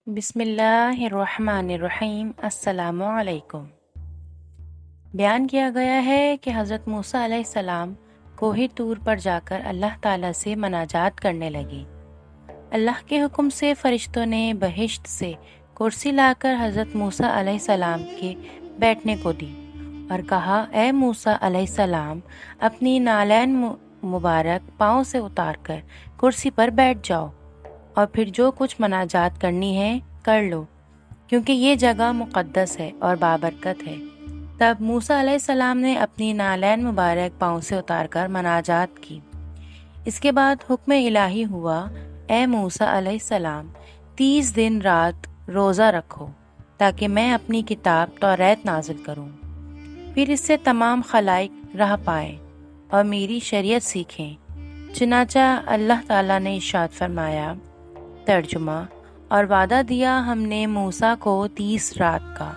بسم اللہ الرحمن الرحیم۔ السلام علیکم۔ بیان کیا گیا ہے کہ حضرت موسیٰ علیہ السلام کوہ طور پر جا کر اللہ تعالیٰ سے مناجات کرنے لگے۔ اللہ کے حکم سے فرشتوں نے بہشت سے کرسی لا کر حضرت موسیٰ علیہ السلام کے بیٹھنے کو دی اور کہا، اے موسیٰ علیہ السلام، اپنی نالین مبارک پاؤں سے اتار کر کرسی پر بیٹھ جاؤ اور پھر جو کچھ مناجات کرنی ہے کر لو، کیونکہ یہ جگہ مقدس ہے اور بابرکت ہے۔ تب موسیٰ علیہ السلام نے اپنی نالین مبارک پاؤں سے اتار کر مناجات کی۔ اس کے بعد حکم الہی ہوا، اے موسیٰ علیہ السلام، 30 دن رات روزہ رکھو تاکہ میں اپنی کتاب توریت نازل کروں، پھر اس سے تمام خلائق راہ پائیں اور میری شریعت سیکھیں۔ چنانچہ اللہ تعالیٰ نے ارشاد فرمایا، ترجمہ، اور وعدہ دیا ہم نے موسیٰ کو 30 رات کا۔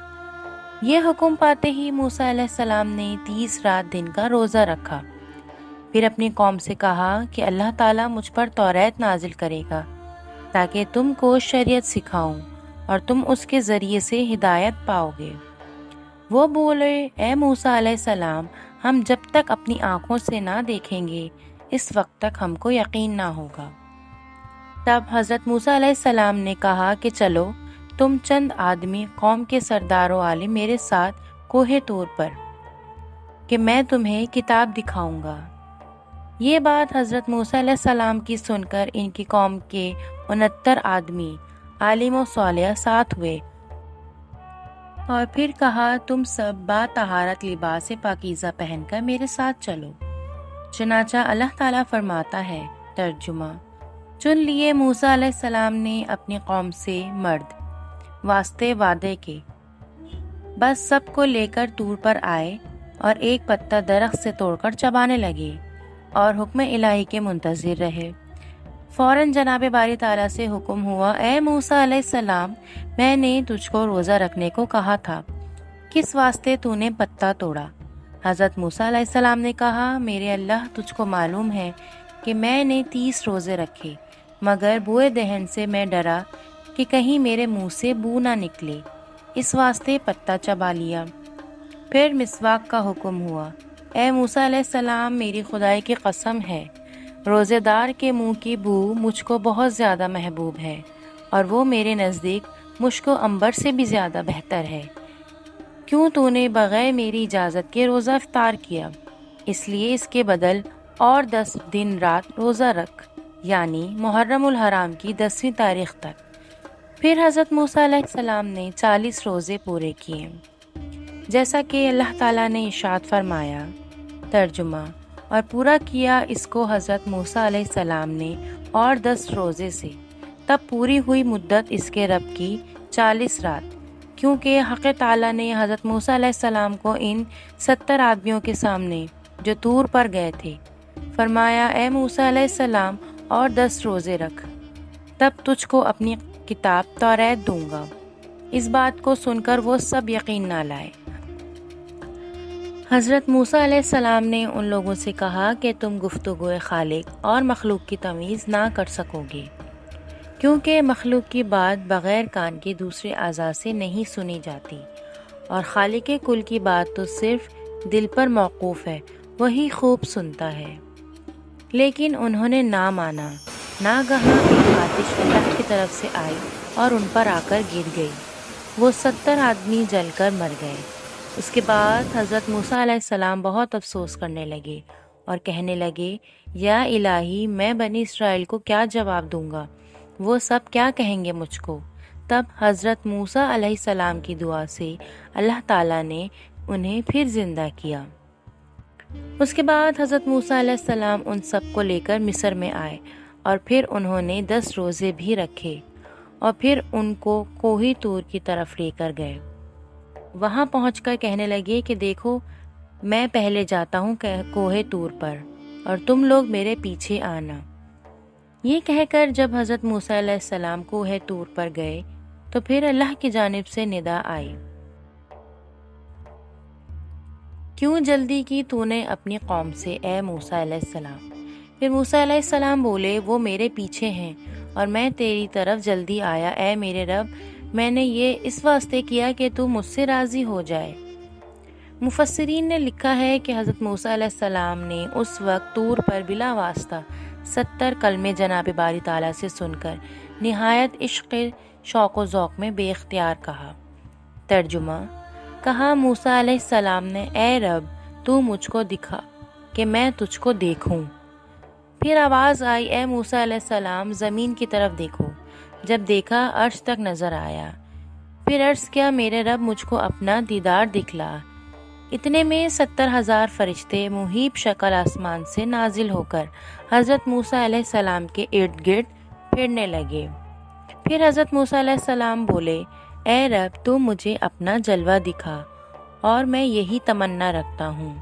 یہ حکم پاتے ہی موسیٰ علیہ السلام نے 30 رات دن کا روزہ رکھا، پھر اپنی قوم سے کہا کہ اللہ تعالیٰ مجھ پر توریت نازل کرے گا تاکہ تم کو شریعت سکھاؤں اور تم اس کے ذریعے سے ہدایت پاؤ گے۔ وہ بولے، اے موسیٰ علیہ السلام، ہم جب تک اپنی آنکھوں سے نہ دیکھیں گے اس وقت تک ہم کو یقین نہ ہوگا۔ تب حضرت موسیٰ علیہ السلام نے کہا کہ چلو تم چند آدمی قوم کے سردار و عالم میرے ساتھ کوہ طور پر، کہ میں تمہیں کتاب دکھاؤں گا۔ یہ بات حضرت موسیٰ علیہ السلام کی سن کر ان کی قوم کے 69 آدمی عالم و صالح ساتھ ہوئے اور پھر کہا، تم سب با طہارت لباس پاکیزہ پہن کر میرے ساتھ چلو۔ چنانچہ اللہ تعالیٰ فرماتا ہے، ترجمہ، چن لیے موسیٰ علیہ السلام نے اپنی قوم سے مرد واسطے وعدے کے، بس سب کو لے کر طور پر آئے اور ایک پتا درخت سے توڑ کر چبانے لگے اور حکم الہی کے منتظر رہے۔ فوراً جناب باری تعالیٰ سے حکم ہوا، اے موسیٰ علیہ السلام، میں نے تجھ کو روزہ رکھنے کو کہا تھا، کس واسطے تو نے پتا توڑا؟ حضرت موسیٰ علیہ السلام نے کہا، میرے اللہ، تجھ کو معلوم ہے کہ میں نے 30 روزے رکھے، مگر بوئے دہن سے میں ڈرا کہ کہیں میرے منہ سے بو نہ نکلے، اس واسطے پتا چبا لیا۔ پھر مسواک کا حکم ہوا، اے موسیٰ علیہ السلام، میری خدائی کی قسم ہے، روزے دار کے منہ کی بو مجھ کو بہت زیادہ محبوب ہے اور وہ میرے نزدیک مشک و عنبر سے بھی زیادہ بہتر ہے۔ کیوں تو نے بغیر میری اجازت کے روزہ افطار کیا؟ اس لیے اس کے بدل اور 10 دن رات روزہ رکھ، یعنی محرم الحرام کی 10ویں تاریخ تک۔ پھر حضرت موسیٰ علیہ السلام نے 40 روزے پورے کیے، جیسا کہ اللہ تعالیٰ نے ارشاد فرمایا، ترجمہ، اور پورا کیا اس کو حضرت موسیٰ علیہ السلام نے اور 10 روزے سے، تب پوری ہوئی مدت اس کے رب کی 40 رات، کیونکہ حق تعالیٰ نے حضرت موسیٰ علیہ السلام کو ان 70 آدمیوں کے سامنے جو طور پر گئے تھے فرمایا، اے موسیٰ علیہ السلام، اور 10 روزے رکھ، تب تجھ کو اپنی کتاب توریت دوں گا۔ اس بات کو سن کر وہ سب یقین نہ لائے۔ حضرت موسیٰ علیہ السلام نے ان لوگوں سے کہا کہ تم گفتگو خالق اور مخلوق کی تمیز نہ کر سکو گے، کیونکہ مخلوق کی بات بغیر کان کے دوسرے اعضاء سے نہیں سنی جاتی، اور خالق کل کی بات تو صرف دل پر موقوف ہے، وہی خوب سنتا ہے۔ لیکن انہوں نے نہ مانا۔ ناگہاں ایک آتش اللہ کی طرف سے آئی اور ان پر آ کر گر گئی، وہ 70 آدمی جل کر مر گئے۔ اس کے بعد حضرت موسیٰ علیہ السلام بہت افسوس کرنے لگے اور کہنے لگے، یا الہی، میں بنی اسرائیل کو کیا جواب دوں گا؟ وہ سب کیا کہیں گے مجھ کو؟ تب حضرت موسیٰ علیہ السلام کی دعا سے اللہ تعالیٰ نے انہیں پھر زندہ کیا۔ اس کے بعد حضرت موسیٰ علیہ السلام ان سب کو لے کر مصر میں آئے اور پھر انہوں نے 10 روزے بھی رکھے اور پھر ان کو کوہ طور کی طرف لے کر گئے۔ وہاں پہنچ کر کہنے لگے کہ دیکھو، میں پہلے جاتا ہوں کوہ طور پر اور تم لوگ میرے پیچھے آنا۔ یہ کہہ کر جب حضرت موسیٰ علیہ السلام کوہ طور پر گئے تو پھر اللہ کی جانب سے ندا آئی، کیوں جلدی کی تو نے اپنی قوم سے، اے موسیٰ علیہ السلام؟ پھر موسیٰ علیہ السلام بولے، وہ میرے پیچھے ہیں اور میں تیری طرف جلدی آیا۔ اے میرے رب، میں نے یہ اس واسطے کیا کہ تو مجھ سے راضی ہو جائے۔ مفسرین نے لکھا ہے کہ حضرت موسیٰ علیہ السلام نے اس وقت طور پر بلا واسطہ 70 کلمے جناب باری تعالیٰ سے سن کر نہایت عشق، شوق و ذوق میں بے اختیار کہا۔ ترجمہ: کہا موسیٰ علیہ السلام نے، اے رب، تو مجھ کو دکھا کہ میں تجھ کو دیکھوں۔ پھر آواز آئی، اے موسیٰ علیہ السلام، زمین کی طرف دیکھو۔ جب دیکھا، عرش تک نظر آیا۔ پھر عرض کیا، میرے رب، مجھ کو اپنا دیدار دکھلا۔ اتنے میں 70,000 فرشتے محیب شکل آسمان سے نازل ہو کر حضرت موسیٰ علیہ السلام کے ارد گرد پھرنے لگے۔ پھر حضرت موسیٰ علیہ السلام بولے، اے رب، تو مجھے اپنا جلوہ دکھا، اور میں یہی تمنا رکھتا ہوں۔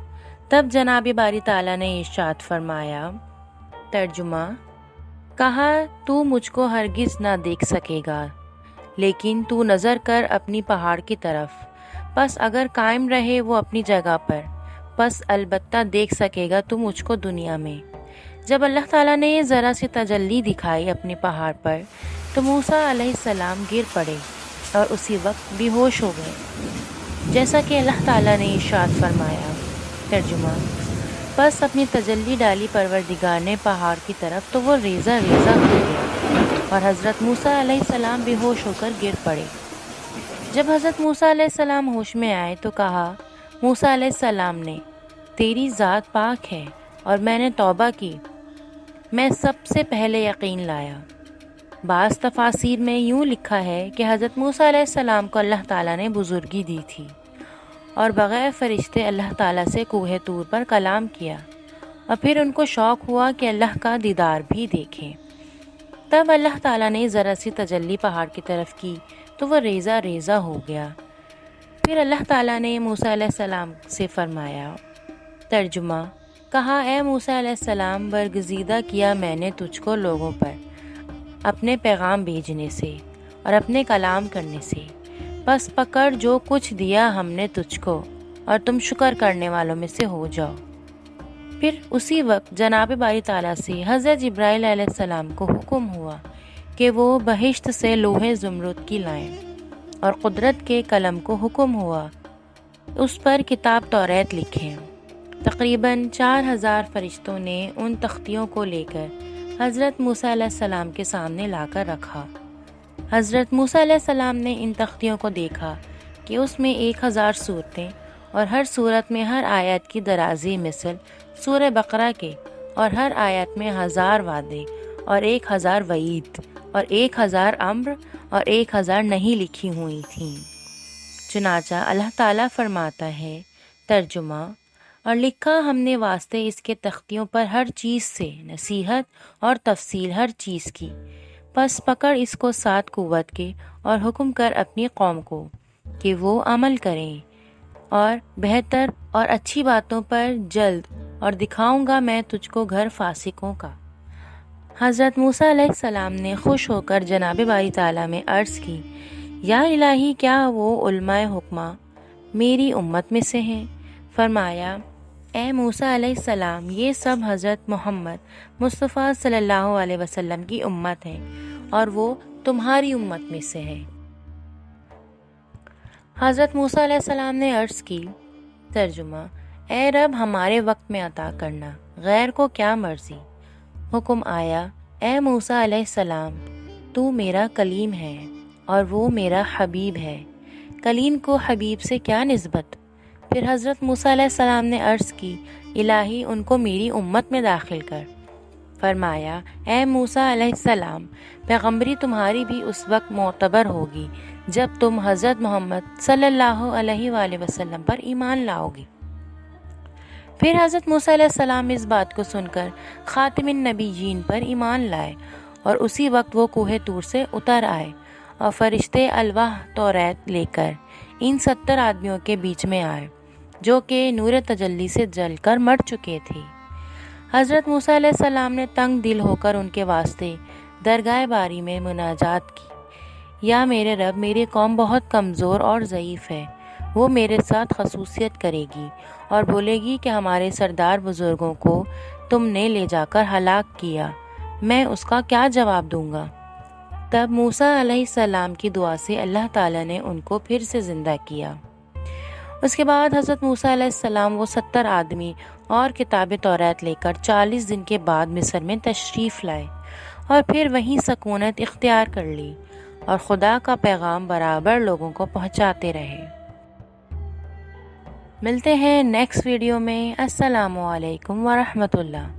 تب جناب باری تعالیٰ نے ارشاد فرمایا۔ ترجمہ: کہا، تو مجھ کو ہرگز نہ دیکھ سکے گا، لیکن تو نظر کر اپنی پہاڑ کی طرف، پس اگر قائم رہے وہ اپنی جگہ پر، پس البتہ دیکھ سکے گا تو مجھ کو دنیا میں۔ جب اللہ تعالیٰ نے یہ ذرا سی تجلی دکھائی اپنے پہاڑ پر تو موسیٰ علیہ السلام گر پڑے اور اسی وقت بے ہوش ہو گئے، جیسا کہ اللہ تعالیٰ نے ارشاد فرمایا۔ ترجمہ: بس اپنی تجلی ڈالی پروردگار نے پہاڑ کی طرف تو وہ ریزہ ریزہ ہو گیا اور حضرت موسیٰ علیہ السلام بے ہوش ہو کر گر پڑے۔ جب حضرت موسیٰ علیہ السلام ہوش میں آئے تو کہا موسیٰ علیہ السلام نے، تیری ذات پاک ہے اور میں نے توبہ کی، میں سب سے پہلے یقین لایا۔ بعض تفاسیر میں یوں لکھا ہے کہ حضرت موسیٰ علیہ السلام کو اللہ تعالیٰ نے بزرگی دی تھی اور بغیر فرشتے اللہ تعالیٰ سے کوہ طور پر کلام کیا، اور پھر ان کو شوق ہوا کہ اللہ کا دیدار بھی دیکھیں۔ تب اللہ تعالیٰ نے ذرا سی تجلی پہاڑ کی طرف کی تو وہ ریزہ ریزہ ہو گیا۔ پھر اللہ تعالیٰ نے موسیٰ علیہ السلام سے فرمایا۔ ترجمہ: کہا، اے موسیٰ علیہ السلام، برگزیدہ کیا میں نے تجھ کو لوگوں پر اپنے پیغام بھیجنے سے اور اپنے کلام کرنے سے، بس پکڑ جو کچھ دیا ہم نے تجھ کو، اور تم شکر کرنے والوں میں سے ہو جاؤ۔ پھر اسی وقت جناب باری تعالیٰ سے حضرت جبرائیل علیہ السلام کو حکم ہوا کہ وہ بہشت سے لوح زمرد کی لائیں، اور قدرت کے قلم کو حکم ہوا اس پر کتاب توریت لکھیں۔ تقریباً 4,000 فرشتوں نے ان تختیوں کو لے کر حضرت موسیٰ علیہ السلام کے سامنے لا کر رکھا۔ حضرت موسیٰ علیہ السلام نے ان تختیوں کو دیکھا کہ اس میں 1,000 صورتیں، اور ہر صورت میں ہر آیت کی درازی مثل سورہ بقرہ کے، اور ہر آیت میں 1000 وعدے اور 1000 وعید اور 1000 امر اور 1000 نہیں لکھی ہوئی تھیں۔ چنانچہ اللہ تعالیٰ فرماتا ہے۔ ترجمہ: اور لکھا ہم نے واسطے اس کے تختیوں پر ہر چیز سے نصیحت اور تفصیل ہر چیز کی، پس پکڑ اس کو 7 قوت کے اور حکم کر اپنی قوم کو کہ وہ عمل کریں، اور بہتر اور اچھی باتوں پر جلد، اور دکھاؤں گا میں تجھ کو گھر فاسقوں کا۔ حضرت موسیٰ علیہ السلام نے خوش ہو کر جناب باری تعالیٰ میں عرض کی، یا الہی، کیا وہ علماء حکمہ میری امت میں سے ہیں؟ فرمایا، اے موسیٰ علیہ السلام، یہ سب حضرت محمد مصطفیٰ صلی اللہ علیہ وسلم کی امت ہیں، اور وہ تمہاری امت میں سے ہے۔ حضرت موسیٰ علیہ السلام نے عرض کی۔ ترجمہ: اے رب، ہمارے وقت میں عطا کرنا، غیر کو کیا مرضی۔ حکم آیا، اے موسیٰ علیہ السلام، تو میرا کلیم ہے اور وہ میرا حبیب ہے، کلیم کو حبیب سے کیا نسبت؟ پھر حضرت موسیٰ علیہ السلام نے عرض کی، الہی، ان کو میری امت میں داخل کر۔ فرمایا، اے موسیٰ علیہ السلام، پیغمبری تمہاری بھی اس وقت معتبر ہوگی جب تم حضرت محمد صلی اللہ علیہ وآلہ وسلم پر ایمان لاؤ گے۔ پھر حضرت موسیٰ علیہ السلام اس بات کو سن کر خاتم النبیین پر ایمان لائے، اور اسی وقت وہ کوہ طور سے اتر آئے، اور فرشتے الواح توریت لے کر ان 70 آدمیوں کے بیچ میں آئے جو کہ نور تجلی سے جل کر مر چکے تھے۔ حضرت موسیٰ علیہ السلام نے تنگ دل ہو کر ان کے واسطے درگاہ باری میں مناجات کی، یا میرے رب، میری قوم بہت کمزور اور ضعیف ہے، وہ میرے ساتھ خصوصیت کرے گی اور بولے گی کہ ہمارے سردار بزرگوں کو تم نے لے جا کر ہلاک کیا، میں اس کا کیا جواب دوں گا؟ تب موسیٰ علیہ السلام کی دعا سے اللہ تعالیٰ نے ان کو پھر سے زندہ کیا۔ اس کے بعد حضرت موسیٰ علیہ السلام وہ 70 آدمی اور کتاب توریت لے کر 40 دن کے بعد مصر میں تشریف لائے اور پھر وہیں سکونت اختیار کر لی اور خدا کا پیغام برابر لوگوں کو پہنچاتے رہے۔ ملتے ہیں نیکسٹ ویڈیو میں۔ السلام علیکم ورحمۃ اللہ۔